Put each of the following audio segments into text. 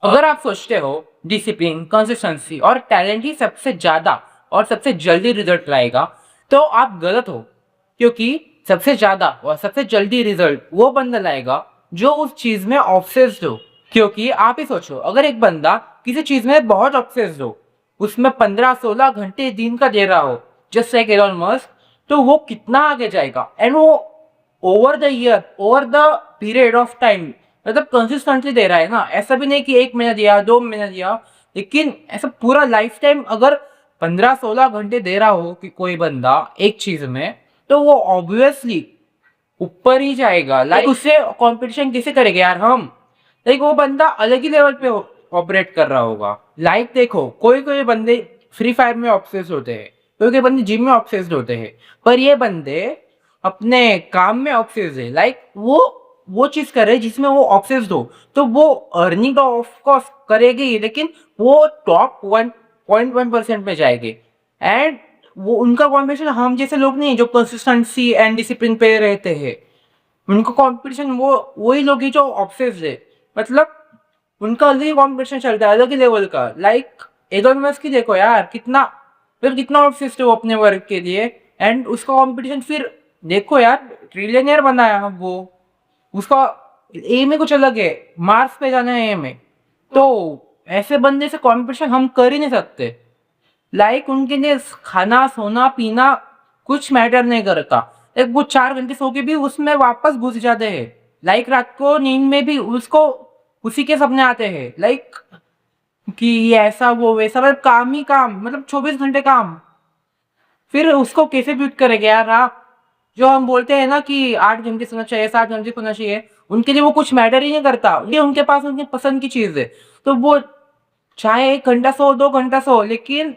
अगर आप सोचते हो डिसिप्लिन, कंसिस्टेंसी और टैलेंट ही सबसे ज़्यादा और सबसे जल्दी रिजल्ट लाएगा, तो आप गलत हो। क्योंकि सबसे ज़्यादा और सबसे जल्दी रिजल्ट वो बंदा लाएगा जो उस चीज़ में ऑब्सेस्ड हो। क्योंकि आप ही सोचो, अगर एक बंदा किसी चीज़ में बहुत ऑब्सेस्ड हो, उसमें 15-16 घंटे दिन का दे रहा हो, जस्ट लाइक एलोन मस्क, तो वो कितना आगे जाएगा। एंड वो over the year, over the period of time, मतलब कंसिस्टेंटली दे रहा है ना। ऐसा भी नहीं कि 1 महीना दिया, 2 महीना दिया, लेकिन ऐसा पूरा लाइफ टाइम अगर 15-16 घंटे दे रहा हो कि कोई बंदा एक चीज में, तो वो ऑब्वियसली ऊपर ही जाएगा। लाइक उससे कंपटीशन कैसे करेंगे यार हम। लाइक वो बंदा अलग ही लेवल पे ऑपरेट कर रहा होगा। लाइक देखो, कोई कोई बंदे फ्री फायर में ऑब्सेस्ड होते हैं, कोई कोई बंदे जिम में ऑब्सेस्ड होते हैं, पर ये बंदे अपने काम में ऑब्सेस्ड है। लाइक वो चीज कर रहे हैं जिसमें वो ऑब्सेस्ड हो, तो वो अर्निंग ऑफ कोर्स करेगी ही, लेकिन वो टॉप 1.1% में जाएंगे। एंड वो उनका कॉम्पिटिशन हम जैसे लोग नहीं है जो कंसिस्टेंसी एंड डिसिप्लिन पे रहते हैं। उनका कंपटीशन वो वही लोग ही जो ऑब्सेस्ड है। मतलब उनका अलग ही कंपटीशन चलता है, अलग ही लेवल का। लाइक एलोन मस्क की देखो यार, कितना फिर कितना ऑब्सेस्ड है वो अपने वर्क के लिए। एंड उसका कंपटीशन फिर देखो यार, ट्रिलियनियर बनाया वो। उसका एम ही कुछ अलग है, मार्स पे जाना है एम है। तो ऐसे बंदे से कंपटीशन हम कर ही नहीं सकते। लाइक उनके लिए खाना सोना पीना कुछ मैटर नहीं करता। एक वो 4 घंटे सो के भी उसमें वापस घुस जाते हैं। लाइक रात को नींद में भी उसको उसी के सपने आते हैं। लाइक कि ये ऐसा वो वैसा, मतलब काम ही काम, मतलब 24 घंटे काम। फिर उसको कैसे ब्यूट करेंगे यार आप। जो हम बोलते हैं ना कि 8 घंटे सोना चाहिए, 7 घंटे सोना चाहिए, उनके लिए वो कुछ मैटर ही नहीं करता। ये उनके पास उनकी पसंद की चीज है, तो वो चाहे 1 घंटा सो, 2 घंटा सो, लेकिन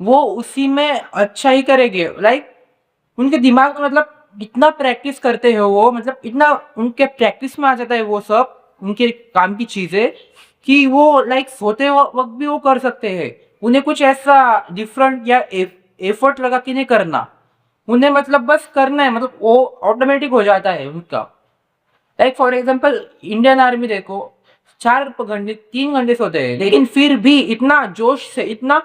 वो उसी में अच्छा ही करेंगे। लाइक उनके दिमाग में, मतलब इतना प्रैक्टिस करते हैं वो, मतलब इतना उनके प्रैक्टिस में आ जाता है वो सब उनके काम की चीजें, कि वो लाइक सोते वक्त भी वो कर सकते हैं। उन्हें कुछ ऐसा डिफरेंट या एफर्ट लगा के नहीं करना। उन्हें मतलब बस करना है, मतलब वो ऑटोमेटिक हो जाता है उनका। Like for example Indian army देखो, 4 घंटे 3 घंटे सोते हैं, लेकिन फिर भी इतना जोश से, इतना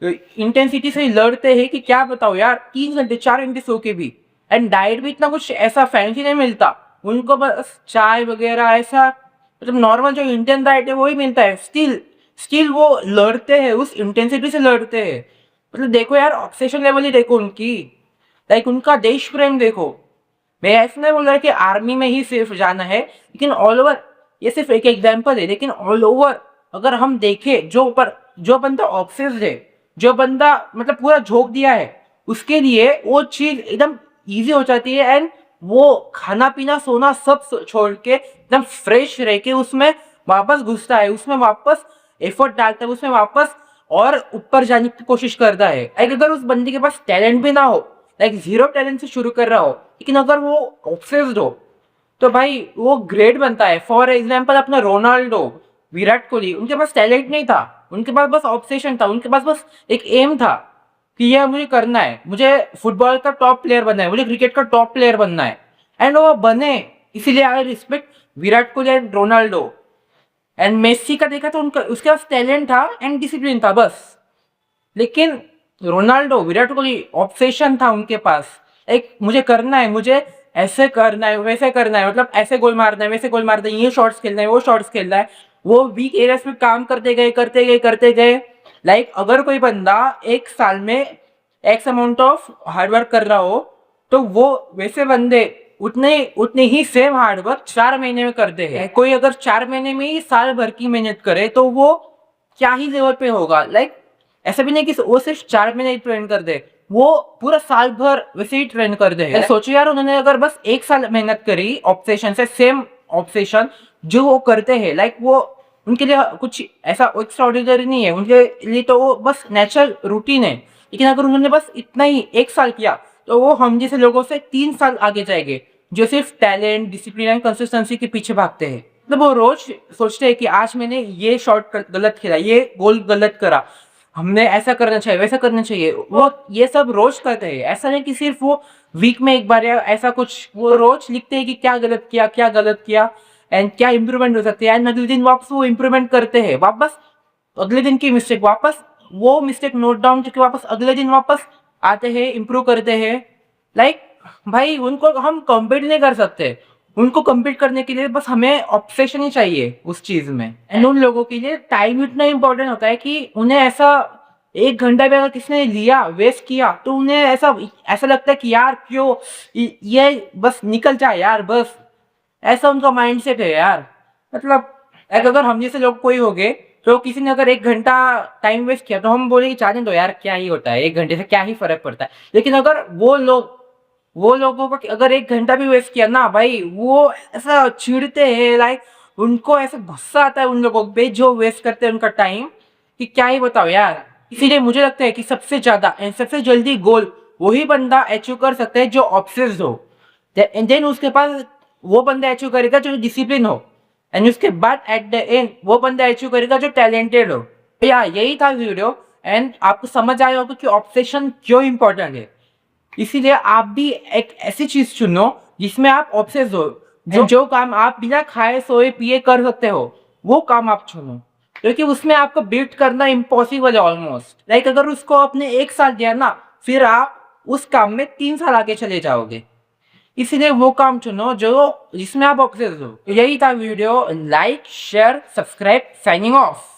इंटेंसिटी से लड़ते हैं कि क्या बताओ यार। 3 घंटे 4 घंटे सो के भी। एंड डाइट भी इतना कुछ ऐसा फैंसी नहीं मिलता उनको, बस चाय वगैरह ऐसा, मतलब नॉर्मल जो इंडियन डाइट है वही मिलता है। स्टिल स्टिल वो लड़ते हैं, उस इंटेंसिटी से लड़ते हैं। मतलब देखो यार, ऑब्सेशन लेवल ही देखो उनकी। लाइक उनका देश प्रेम देखो। मैं ऐसा नहीं बोल रहा कि आर्मी में ही सिर्फ जाना है, लेकिन ऑल ओवर, ये सिर्फ एक एग्जाम्पल है, लेकिन ऑल ओवर अगर हम देखें, जो बंदा ऑब्सेस्ड है, जो बंदा मतलब पूरा झोंक दिया है, उसके लिए वो चीज एकदम इजी हो जाती है। एंड वो खाना पीना सोना सब छोड़ के एकदम फ्रेश रह के उसमें वापस घुसता है, उसमें वापस एफर्ट डालता है, उसमें वापस और ऊपर जाने की कोशिश करता है। अगर उस बंदे के पास टैलेंट भी ना हो, लाइक जीरो टैलेंट से शुरू कर रहा हो, लेकिन अगर वो ऑब्सेस्ड हो, तो भाई वो ग्रेट बनता है। फॉर एग्जाम्पल अपना रोनाल्डो, विराट कोहली, उनके पास टैलेंट नहीं था, उनके पास बस ऑब्सेशन था, उनके पास बस एक एम था कि यह मुझे करना है, मुझे फुटबॉल का टॉप प्लेयर बनना है, मुझे क्रिकेट का टॉप प्लेयर बनना है। एंड वो बने। इसीलिए I respect Virat Kohli and Ronaldo. And Messi का देखा तो उनका, उसके पास टैलेंट था एंड डिसिप्लिन था बस। लेकिन रोनाल्डो, विराट कोहली, ऑब्सेशन था उनके पास। एक मुझे करना है, मुझे ऐसे करना है, वैसे करना है, मतलब ऐसे गोल मारना है, वैसे गोल मारना है, ये शॉट्स खेलना है, वो शॉट्स खेलना है। वो वीक एरियाज में काम करते गए करते गए करते गए। लाइक अगर कोई बंदा एक साल में एक्स अमाउंट ऑफ हार्डवर्क कर रहा हो, तो वो वैसे बंदे उतने ही सेम हार्डवर्क 4 महीने में करते हैं। कोई अगर 4 महीने में ही साल भर की मेहनत करे, तो वो क्या ही लेवल पे होगा। लाइक ऐसा भी नहीं कि वो सिर्फ 4 महीने ही ट्रेन कर दे, वो पूरा साल भर वैसे ही ट्रेन कर दे। सोचो यार, उन्होंने अगर बस 1 साल मेहनत करी ऑब्सेशन से, सेम ऑब्सेशन जो वो करते हैं, लाइक वो उनके लिए कुछ ऐसा एक्स्ट्राऑर्डिनरी नहीं है, उनके लिए तो वो बस नेचुरल रूटीन है। लेकिन अगर उन्होंने बस इतना ही 1 साल किया, तो वो हम जैसे लोगों से 3 साल आगे जाएंगे, जो सिर्फ टैलेंट, डिसिप्लिन एंड कंसिस्टेंसी के पीछे भागते हैं। मतलब वो रोज सोचते हैं कि आज मैंने ये शॉट गलत खेला, ये गोल गलत करा, हमने ऐसा करना चाहिए, वैसा करना चाहिए। वो ये सब रोज करते हैं। ऐसा नहीं कि सिर्फ वो वीक में एक बार या ऐसा कुछ, वो रोज लिखते हैं कि क्या गलत किया, क्या गलत किया। एंड क्या इम्प्रूवमेंट हो सकती है, एंड अगले दिन वापस वो इम्प्रूवमेंट करते हैं, वापस अगले दिन की मिस्टेक वापस वो मिस्टेक नोट डाउन करके वापस अगले दिन वापस आते हैं, इम्प्रूव करते हैं। लाइक भाई उनको हम कम्पीट नहीं कर सकते, उनको कम्पीट करने के लिए बस हमें ऑब्सेशन ही चाहिए उस चीज में। एंड उन लोगों के लिए टाइम इतना इंपॉर्टेंट होता है कि उन्हें ऐसा 1 घंटा भी अगर किसी ने लिया, वेस्ट किया, तो उन्हें ऐसा ऐसा लगता है कि यार क्यों ये बस निकल जाए यार, बस ऐसा उनका माइंडसेट है यार। मतलब अगर हम जैसे लोग कोई हो गए, तो किसी ने अगर 1 घंटा टाइम वेस्ट किया तो हम बोलेंगे जाने दो यार, क्या ही होता है, 1 घंटे से क्या ही फर्क पड़ता है। लेकिन अगर वो लोगों को अगर 1 घंटा भी वेस्ट किया ना भाई, वो ऐसा चिढ़ते हैं, लाइक उनको ऐसा गुस्सा आता है उन लोगों पे जो वेस्ट करते हैं उनका टाइम, कि क्या ही बताओ यार। इसीलिए मुझे लगता है कि सबसे ज्यादा एंड सबसे जल्दी गोल वही बंदा अचीव कर सकता है जो ऑब्सेस्ड हो, एंड देन उसके पास वो बंदा अचीव करेगा जो डिसिप्लिन हो, एंड उसके बाद एट द एंड वो बंदा अचीव करेगा जो टैलेंटेड हो। तो यार यही था वीडियो, एंड आपको समझ आया होगा कि ऑब्सेशन क्यों इंपॉर्टेंट है। इसीलिए आप भी एक ऐसी चीज चुनो जिसमें आप ऑब्सेस हो, जो काम आप बिना खाए सोए पिए कर सकते हो, वो काम आप चुनो, क्योंकि उसमें आपको बीट करना इम्पॉसिबल है ऑलमोस्ट। लाइक अगर उसको आपने 1 साल दिया ना, फिर आप उस काम में 3 साल आगे चले जाओगे। इसीलिए वो काम चुनो जो जिसमें आप ऑब्सेस हो। यही था video, like share subscribe, signing off.